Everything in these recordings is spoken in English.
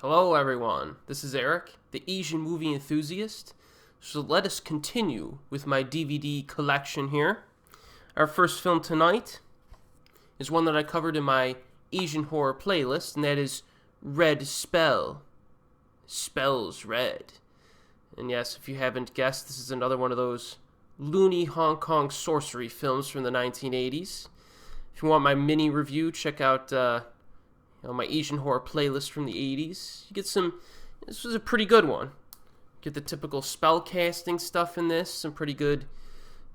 Hello everyone, this is Erik, the Asian movie enthusiast. So let us continue with my DVD collection here. Our first film tonight is one that I covered in my Asian horror playlist, and that is Red Spell. Spells red. And yes, if you haven't guessed, this is another one of those loony Hong Kong sorcery films from the 1980s. If you want my mini review, check out my Asian horror playlist from the 80s. You get this was a pretty good one. Get the typical spell casting stuff in this, some pretty good,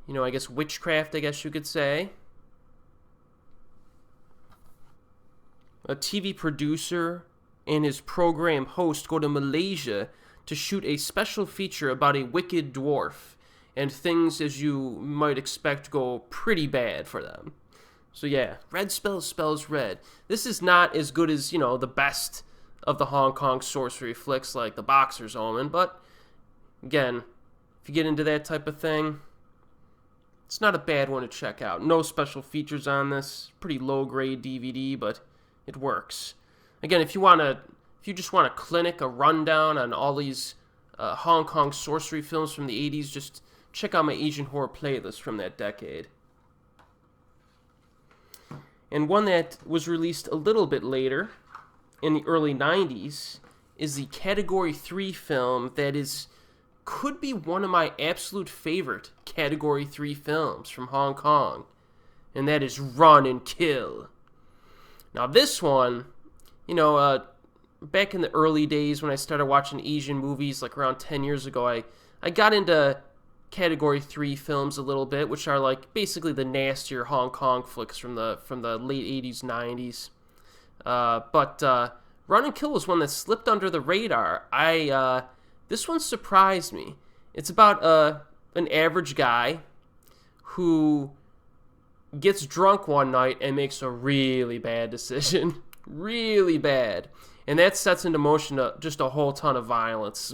witchcraft, I guess you could say. A TV producer and his program host go to Malaysia to shoot a special feature about a wicked dwarf, and things, as you might expect, go pretty bad for them. So yeah, Red spells red. This is not as good as, the best of the Hong Kong sorcery flicks like The Boxer's Omen, but again, if you get into that type of thing, it's not a bad one to check out. No special features on this, pretty low-grade DVD, but it works. Again, if you just want a rundown on all these Hong Kong sorcery films from the 80s, just check out my Asian horror playlist from that decade. And one that was released a little bit later, in the early 90s, is the Category 3 film that could be one of my absolute favorite Category 3 films from Hong Kong, and that is Run and Kill. Now this one, back in the early days when I started watching Asian movies, like around 10 years ago, I got into Category 3 films a little bit, which are like basically the nastier Hong Kong flicks from the late 80s, 90s. But Run and Kill was one that slipped under the radar. This one surprised me. It's about an average guy who gets drunk one night and makes a really bad decision. Really bad. And that sets into motion just a whole ton of violence.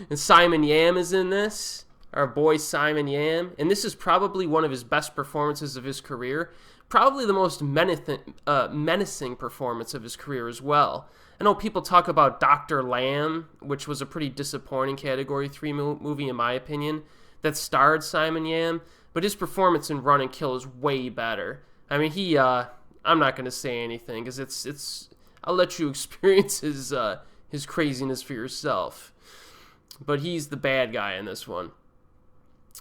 And Simon Yam is in this. Our boy Simon Yam, and this is probably one of his best performances of his career, probably the most menacing performance of his career as well. I know people talk about Dr. Lamb, which was a pretty disappointing Category 3 movie in my opinion, that starred Simon Yam, but his performance in Run and Kill is way better. I mean, I'm not going to say anything, because I'll let you experience his craziness for yourself. But he's the bad guy in this one.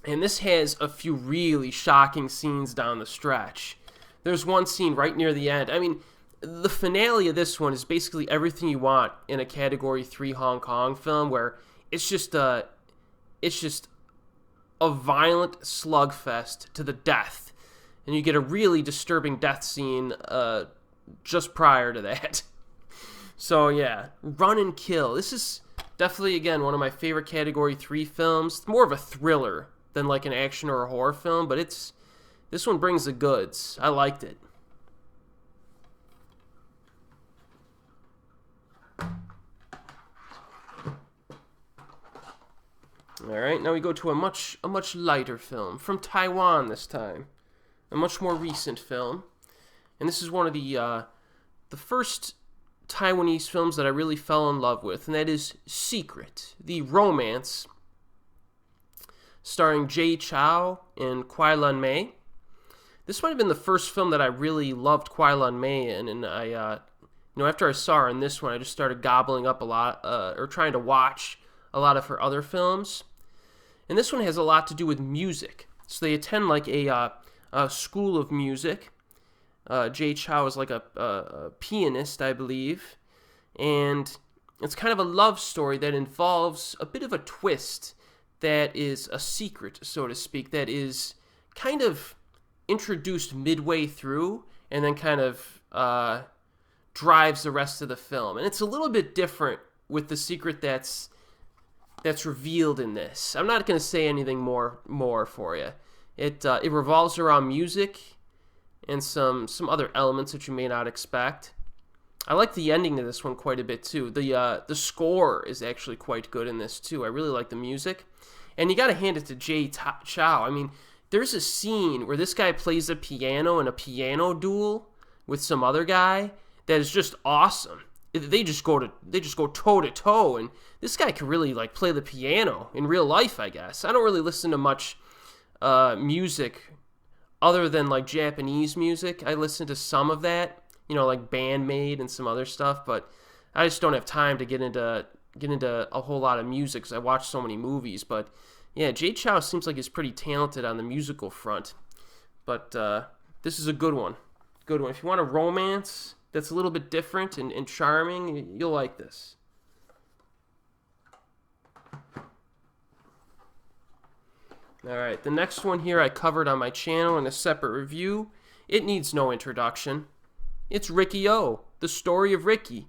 And this has a few really shocking scenes down the stretch. There's one scene right near the end. I mean, the finale of this one is basically everything you want in a Category 3 Hong Kong film, where it's just a violent slugfest to the death. And you get a really disturbing death scene just prior to that. So yeah, Run and Kill. This is definitely, again, one of my favorite Category 3 films. It's more of a thriller than like an action or a horror film, but this one brings the goods. I liked it. Alright, now we go to a much lighter film, from Taiwan this time. A much more recent film. And this is one of the first Taiwanese films that I really fell in love with, and that is Secret, the romance starring Jay Chou and Kwai Lun Mei. This might have been the first film that I really loved Kwai Lun Mei in, and I, after I saw her in this one, I just started gobbling up a lot, or trying to watch a lot of her other films. And this one has a lot to do with music. So they attend like a school of music. Jay Chou is like a pianist, I believe, and it's kind of a love story that involves a bit of a twist that is a secret, so to speak, that is kind of introduced midway through and then kind of drives the rest of the film. And it's a little bit different with the secret that's revealed in this. I'm not going to say anything more for you. It revolves around music and some other elements that you may not expect. I like the ending to this one quite a bit too. The score is actually quite good in this too. I really like the music. And you got to hand it to Jay Chou. I mean, there's a scene where this guy plays the piano in a piano duel with some other guy that is just awesome. they just go toe to toe, and this guy can really like play the piano in real life, I guess. I don't really listen to much music other than like Japanese music. I listen to some of that, like Bandmade and some other stuff, but I just don't have time to get into a whole lot of music because I watch so many movies. But yeah, Jay Chou seems like he's pretty talented on the musical front. But this is a good one. Good one. If you want a romance that's a little bit different and charming, you'll like this. Alright, the next one here I covered on my channel in a separate review. It needs no introduction. It's Riccio, the story of Riki.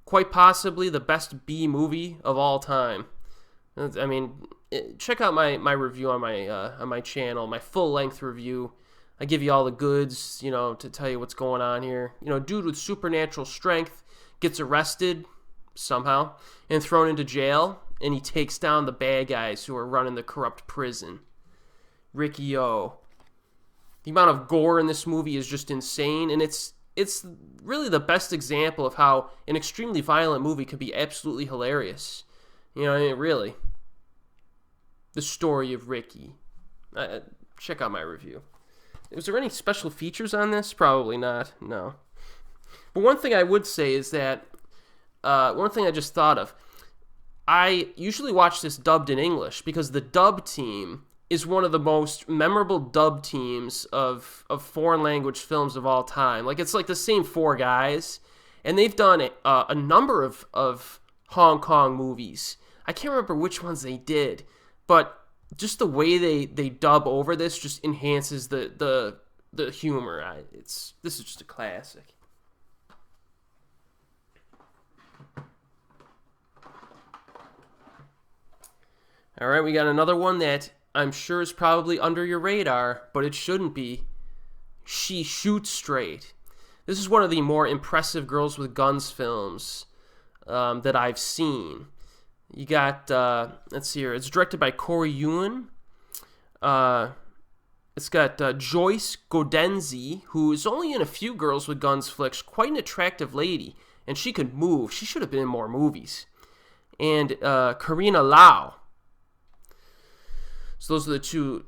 Quite possibly the best B movie of all time. I mean, check out my review on my channel, my full-length review. I give you all the goods, to tell you what's going on here. Dude with supernatural strength gets arrested somehow and thrown into jail, and he takes down the bad guys who are running the corrupt prison. Riccio. The amount of gore in this movie is just insane, and it's really the best example of how an extremely violent movie could be absolutely hilarious. Really. The story of Riki. Check out my review. Was there any special features on this? Probably not. No. But one thing I would say is that one thing I just thought of. I usually watch this dubbed in English because the dub team is one of the most memorable dub teams of foreign language films of all time. Like, it's like the same four guys, and they've done a number of Hong Kong movies. I can't remember which ones they did, but just the way they dub over this just enhances the humor. This is just a classic. All right, we got another one that I'm sure is probably under your radar, but it shouldn't be. She Shoots Straight. This is one of the more impressive Girls with Guns films that I've seen. You got, let's see here, it's directed by Corey Yuen. It's got Joyce Godenzi, who is only in a few Girls with Guns flicks, quite an attractive lady, and she could move. She should have been in more movies. And Karina Lau. So those are the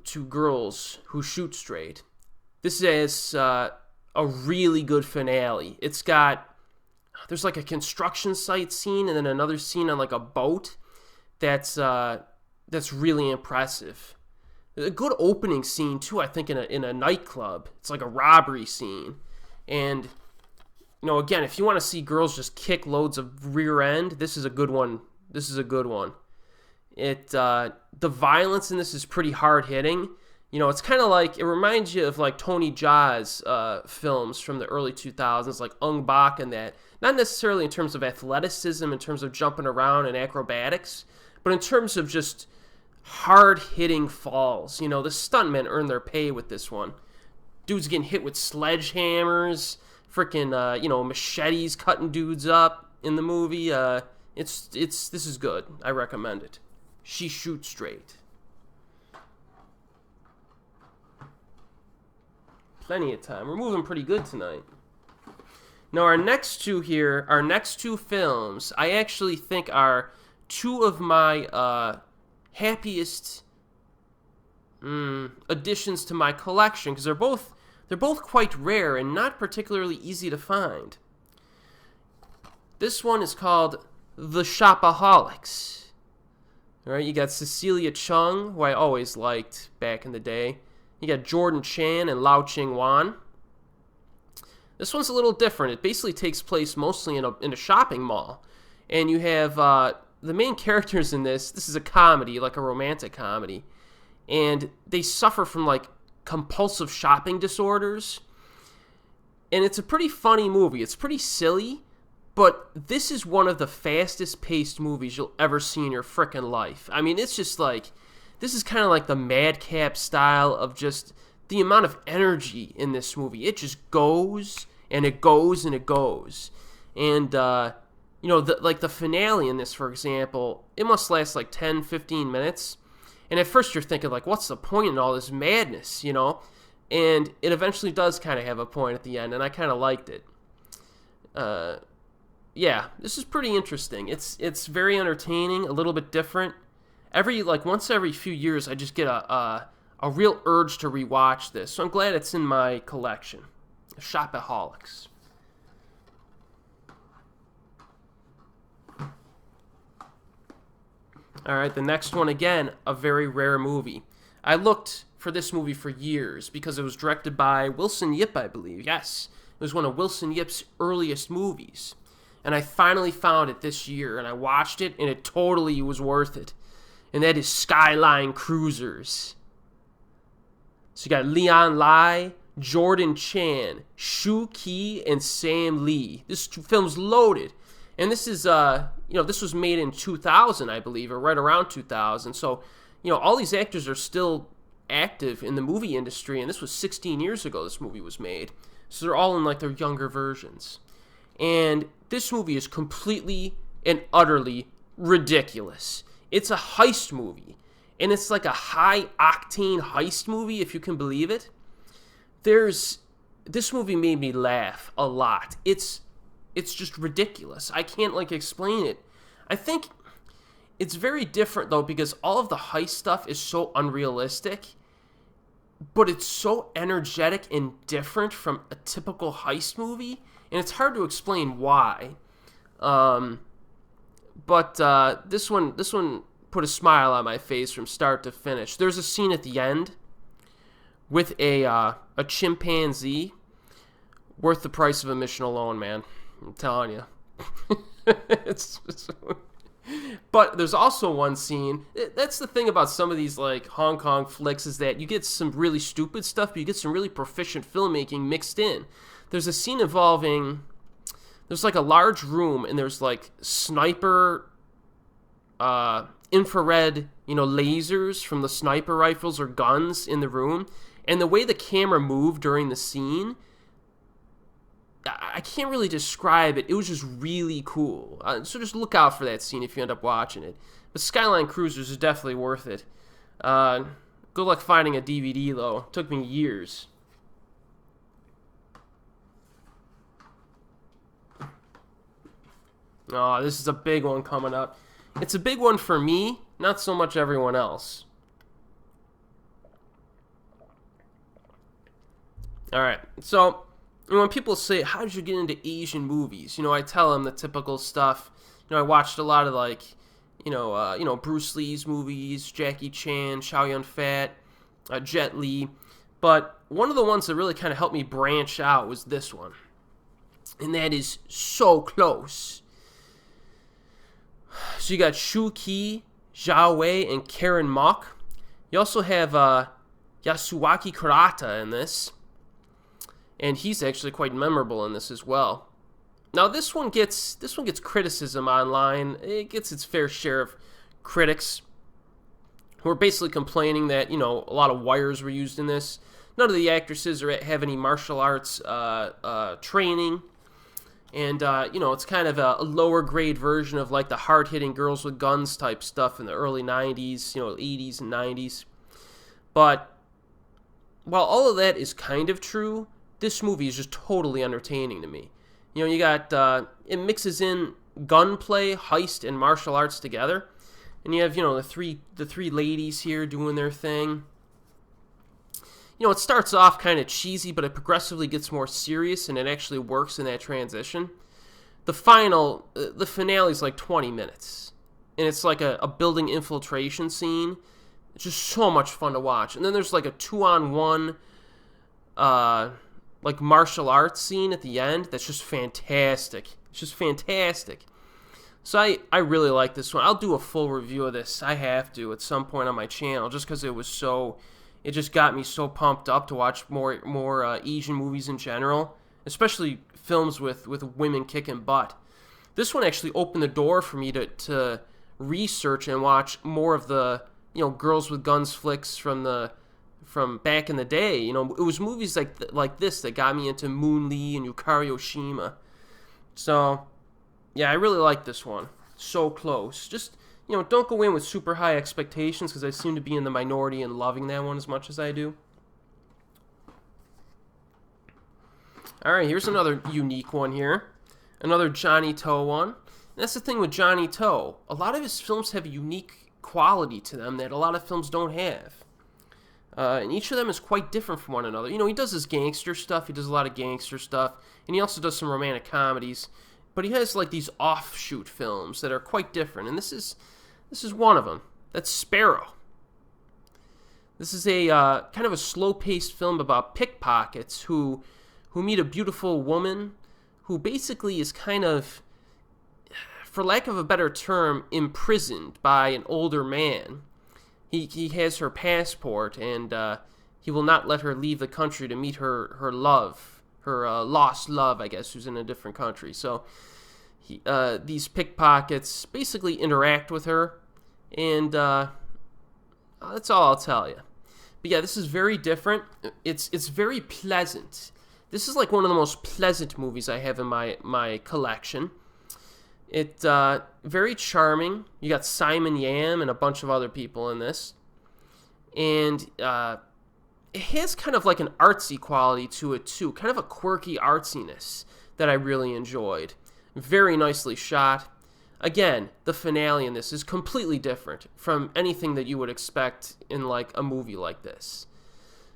two girls who shoot straight. This is a really good finale. There's like a construction site scene and then another scene on like a boat that's really impressive. A good opening scene too, I think, in a nightclub. It's like a robbery scene. And again, if you want to see girls just kick loads of rear end, this is a good one. The violence in this is pretty hard hitting. It's kind of like, it reminds you of like Tony Jaa's films from the early 2000s, like Ong Bak and that. Not necessarily in terms of athleticism, in terms of jumping around and acrobatics, but in terms of just hard-hitting falls. The stuntmen earn their pay with this one. Dudes getting hit with sledgehammers, freaking, machetes cutting dudes up in the movie. This is good. I recommend it. She Shoots Straight. Plenty of time. We're moving pretty good tonight. Now, our next two films, I actually think are two of my happiest additions to my collection, because they're both quite rare and not particularly easy to find. This one is called The Shopaholics. All right, you got Cecilia Chung, who I always liked back in the day. You got Jordan Chan and Lau Ching Wan. This one's a little different. It basically takes place mostly in a shopping mall. And you have the main characters in this. This is a comedy, like a romantic comedy. And they suffer from like compulsive shopping disorders. And it's a pretty funny movie. It's pretty silly. But this is one of the fastest paced movies you'll ever see in your frickin' life. I mean, it's just like, this is kind of like the madcap style of just the amount of energy in this movie. It just goes and it goes and it goes. And, the finale in this, for example, it must last like 10, 15 minutes. And at first you're thinking like, what's the point in all this madness, And it eventually does kind of have a point at the end, and I kind of liked it. yeah, this is pretty interesting. It's very entertaining, a little bit different. Once every few years, I just get a real urge to rewatch this. So I'm glad it's in my collection. Shopaholics. All right, the next one, again, a very rare movie. I looked for this movie for years because it was directed by Wilson Yip, I believe. Yes, it was one of Wilson Yip's earliest movies. And I finally found it this year, and I watched it, and it totally was worth it. And that is Skyline Cruisers. So you got Leon Lai, Jordan Chan, Shu Ki, and Sam Lee. This film's loaded. And this is, this was made in 2000, I believe, or right around 2000. So, all these actors are still active in the movie industry, and this was 16 years ago this movie was made. So they're all in, their younger versions. And this movie is completely and utterly ridiculous. It's a heist movie, and it's like a high-octane heist movie, if you can believe it. This movie made me laugh a lot. It's just ridiculous. I can't, explain it. I think it's very different, though, because all of the heist stuff is so unrealistic, but it's so energetic and different from a typical heist movie, and it's hard to explain why. But this one put a smile on my face from start to finish. There's a scene at the end with a chimpanzee worth the price of admission alone, man. I'm telling you. But there's also one scene. That's the thing about some of these Hong Kong flicks, is that you get some really stupid stuff, but you get some really proficient filmmaking mixed in. There's a scene involving, there's a large room, and there's sniper infrared lasers from the sniper rifles or guns in the room, and the way the camera moved during the scene, I can't really describe it. It was just really cool. So just look out for that scene if you end up watching it. But Skyline Cruisers is definitely worth it. Good luck finding a DVD, though. It took me years. Oh, this is a big one coming up. It's a big one for me, not so much everyone else. Alright, so when people say, how did you get into Asian movies? I tell them the typical stuff. I watched a lot of Bruce Lee's movies, Jackie Chan, Chow Yun-fat, Jet Li. But one of the ones that really kind of helped me branch out was this one. And that is So Close. So you got Shu Ki, Zhao Wei, and Karen Mok. You also have Yasuaki Kurata in this. And he's actually quite memorable in this as well. Now this one gets criticism online. It gets its fair share of critics who are basically complaining that a lot of wires were used in this. None of the actresses have any martial arts training, and it's kind of a lower grade version of the hard hitting girls with guns type stuff in the early 90s, 80s and 90s. But while all of that is kind of true, this movie is just totally entertaining to me. You got, it mixes in gunplay, heist, and martial arts together. And you have, the three ladies here doing their thing. It starts off kind of cheesy, but it progressively gets more serious, and it actually works in that transition. The finale is 20 minutes. And it's a building infiltration scene. It's just so much fun to watch. And then there's a 2-on-1, martial arts scene at the end that's just fantastic. It's just fantastic. So I really like this one. I'll do a full review of this. I have to at some point on my channel, just because it just got me so pumped up to watch more Asian movies in general, especially films with women kicking butt. This one actually opened the door for me to research and watch more of the girls with guns flicks from back in the day. It was movies like this that got me into Moon Lee and Yukari Oshima. So, yeah, I really like this one. So Close. Just, don't go in with super high expectations, because I seem to be in the minority in loving that one as much as I do. Alright, here's another unique one here. Another Johnny To one. And that's the thing with Johnny To. A lot of his films have a unique quality to them that a lot of films don't have. And each of them is quite different from one another. You know, he does his gangster stuff. He does a lot of gangster stuff. And he also does some romantic comedies. But he has, like, these offshoot films that are quite different. And this is one of them. That's Sparrow. This is a kind of a slow-paced film about pickpockets who meet a beautiful woman who basically is kind of, for lack of a better term, imprisoned by an older man. He has her passport, and he will not let her leave the country to meet her love, her lost love, I guess, who's in a different country. So these pickpockets basically interact with her, and that's all I'll tell you. But yeah, this is very different. It's very pleasant. This is like one of the most pleasant movies I have in my collection. It's very charming. You got Simon Yam and a bunch of other people in this. And it has kind of like an artsy quality to it, too. Kind of a quirky artsiness that I really enjoyed. Very nicely shot. Again, the finale in this is completely different from anything that you would expect in like a movie like this.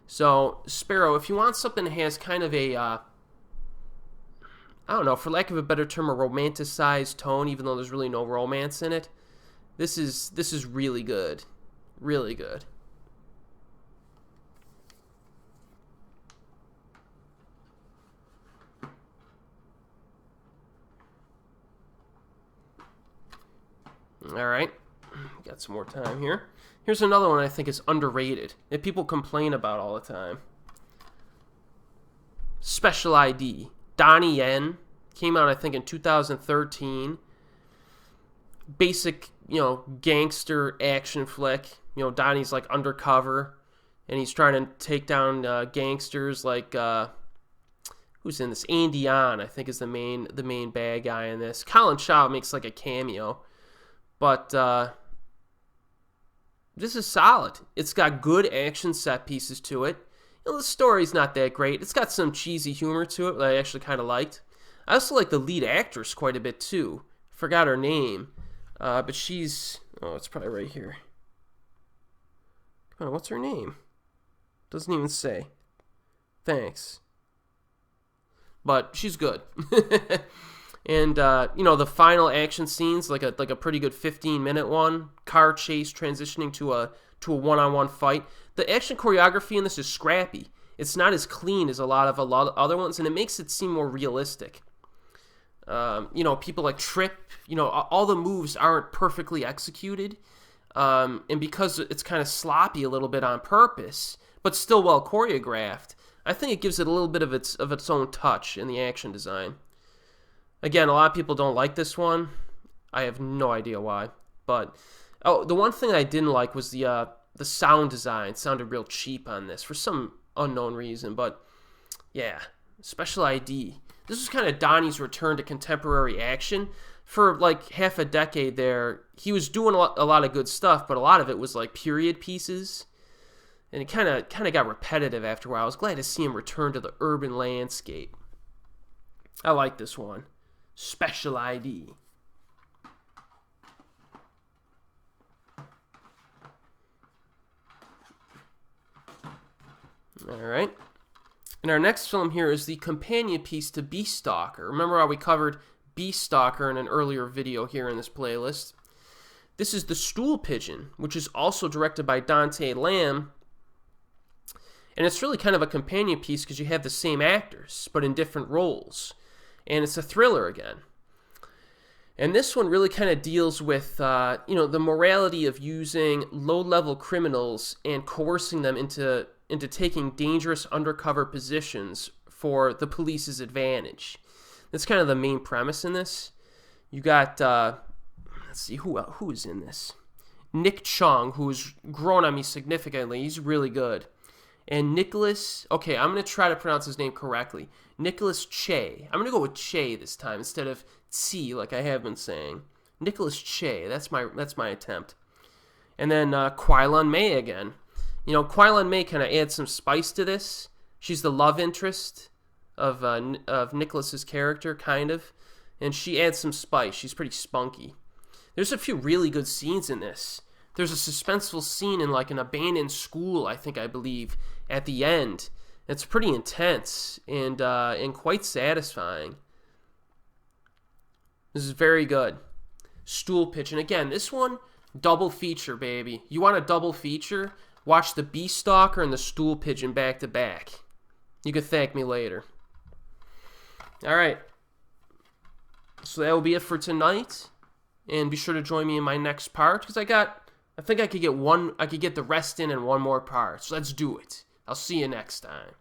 So, Sparrow, if you want something that has kind of a, I don't know, for lack of a better term, a romanticized tone, even though there's really no romance in it, this is really good. Really good. All right, got some more time here. Here's another one I think is underrated that people complain about all the time. Special ID. Donnie Yen came out, I think, in 2013. Basic, gangster action flick. Donnie's like undercover, and he's trying to take down gangsters like who's in this? Andy On, I think, is the main bad guy in this. Colin Shaw makes like a cameo. But this is solid. It's got good action set pieces to it. The story's not that great. It's got some cheesy humor to it that I actually kind of liked. I also like the lead actress quite a bit, too. Forgot her name. But she's... Oh, it's probably right here. Oh, what's her name? Doesn't even say. Thanks. But she's good. And, the final action scenes, like a pretty good 15-minute one. Car chase transitioning to a one-on-one fight. The action choreography in this is scrappy. It's not as clean as a lot of other ones, and it makes it seem more realistic. People like trip. All the moves aren't perfectly executed. And because it's kind of sloppy a little bit on purpose, but still well choreographed, I think it gives it a little bit of its own touch in the action design. Again, a lot of people don't like this one. I have no idea why. But the one thing I didn't like was the sound design. It sounded real cheap on this for some unknown reason. But yeah, Special ID. This was kind of Donnie's return to contemporary action. For like half a decade there, he was doing a lot of good stuff, but a lot of it was like period pieces. And it kind of got repetitive after a while. I was glad to see him return to the urban landscape. I like this one. Special ID. All right. And our next film here is the companion piece to Beast Stalker. Remember how we covered Beast Stalker in an earlier video here in this playlist? This is the Stool Pigeon, which is also directed by Dante Lamb. And it's really kind of a companion piece because you have the same actors, but in different roles. And it's a thriller again. And this one really kind of deals with, the morality of using low-level criminals and coercing them into taking dangerous undercover positions for the police's advantage. That's kind of the main premise in this. You got, let's see, who is in this? Nick Chung, who's grown on me significantly. He's really good. And Nicholas, okay, I'm going to try to pronounce his name correctly. Nicholas Che. I'm going to go with Che this time instead of Tsi like I have been saying. Nicholas Che, that's my attempt. And then Kwai-Lun Mei again. Kwai-Lun Mei kind of adds some spice to this. She's the love interest of Nicholas's character, kind of. and she adds some spice. She's pretty spunky. There's a few really good scenes in this. There's a suspenseful scene in like an abandoned school, I believe, at the end. It's pretty intense and quite satisfying. This is very good. Stool Pigeon. Again, this one, double feature, baby. You want a double feature? Watch the Bee Stalker and the Stool Pigeon back to back. You can thank me later. All right. So that will be it for tonight. And be sure to join me in my next part, because I think I could get the rest in one more part. So let's do it. I'll see you next time.